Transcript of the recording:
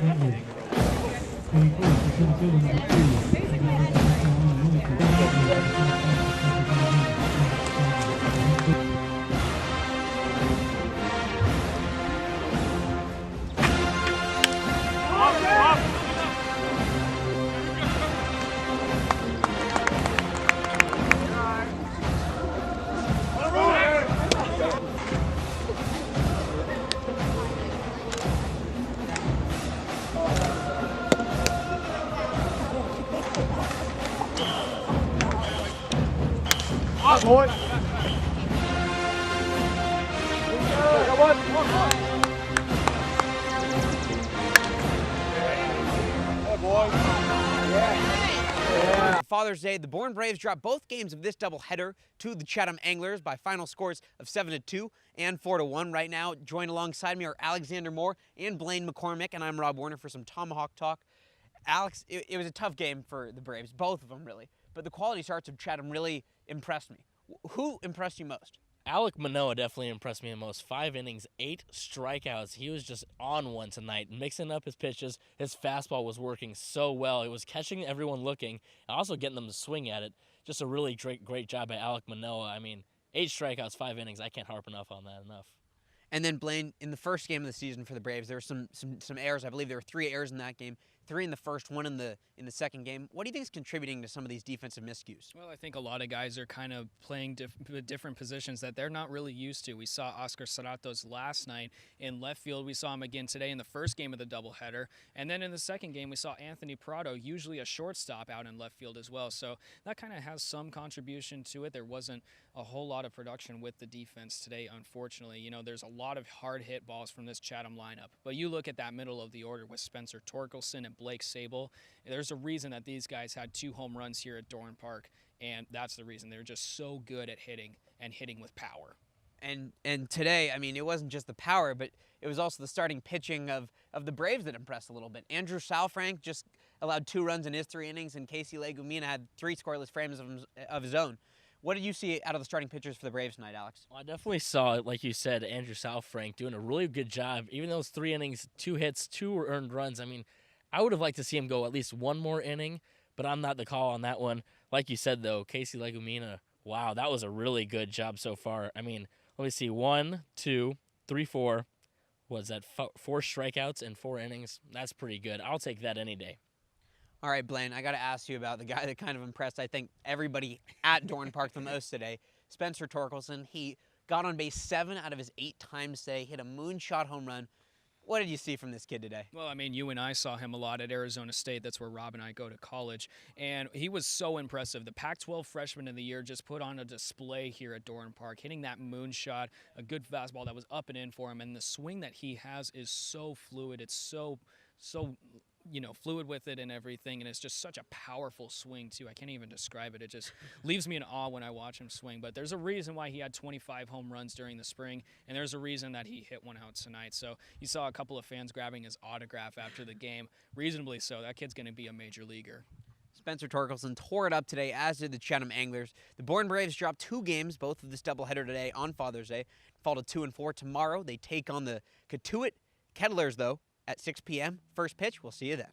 Boy. Father's Day, the Bourne Braves dropped both games of this doubleheader to the Chatham Anglers by final scores of 7-2 and 4-1. Right now, joined alongside me are Alexander Moore and Blaine McCormick, and I'm Rob Warner for some Tomahawk Talk. Alex, it was a tough game for the Braves, both of them really, but the quality starts of Chatham really impressed me. Who impressed you most? Alek Manoah definitely impressed me the most. 5 innings, 8 strikeouts. He was just on one tonight, mixing up his pitches. His fastball was working so well. It was catching everyone looking and also getting them to swing at it. Just a really great job by Alek Manoah. I mean, 8 strikeouts, 5 innings. I can't harp enough on that enough. And then, Blaine, in the first game of the season for the Braves, there were some errors. I believe there were 3 errors in that game, 3 in the first, 1 in the second game. What do you think is contributing to some of these defensive miscues? Well, I think a lot of guys are kind of playing different positions that they're not really used to. We saw Oscar Serratos last night in left field. We saw him again today in the first game of the doubleheader. And then in the second game, we saw Anthony Prado, usually a shortstop, out in left field as well. So that kind of has some contribution to it. There wasn't a whole lot of production with the defense today, unfortunately. You know, there's a lot of hard hit balls from this Chatham lineup. But you look at that middle of the order with Spencer Torkelson and Blake Sable. There's a reason that these guys had 2 home runs here at Dorn Park, and that's the reason. They're just so good at hitting and hitting with power. And today, I mean, it wasn't just the power, but it was also the starting pitching of the Braves that impressed a little bit. Andrew Salfrank just allowed 2 runs in his 3 innings, and Casey Legumina had 3 scoreless frames of his own. What did you see out of the starting pitchers for the Braves tonight, Alex? Well, I definitely saw, like you said, Andrew Salfrank doing a really good job. Even those 3 innings, 2 hits, 2 earned runs. I mean, I would have liked to see him go at least 1 more inning, but I'm not the call on that one. Like you said, though, Casey Legumina, wow, that was a really good job so far. I mean, let me see, 1, 2, 3, 4. Was that 4 strikeouts in 4 innings? That's pretty good. I'll take that any day. All right, Blaine, I got to ask you about the guy that kind of impressed, I think, everybody at Dorn Park the most today, Spencer Torkelson. He got on base 7 out of his 8 times today, hit a moonshot home run. What did you see from this kid today? Well, I mean, you and I saw him a lot at Arizona State. That's where Rob and I go to college. And he was so impressive. The Pac-12 freshman of the year just put on a display here at Dorn Park, hitting that moonshot, a good fastball that was up and in for him. And the swing that he has is so fluid. It's so fluid with it and everything, and it's just such a powerful swing too. I can't even describe it. It just leaves me in awe when I watch him swing. But there's a reason why he had 25 home runs during the spring, and there's a reason that he hit one out tonight. So you saw a couple of fans grabbing his autograph after the game. Reasonably so. That kid's going to be a major leaguer. Spencer Torkelson tore it up today, as did the Chatham Anglers. The Bourne Braves dropped 2 games, both of this doubleheader today on Father's Day. Fall to 2 and 4 tomorrow. They take on the Cotuit Kettlers, though, at 6 p.m. First pitch. We'll see you then.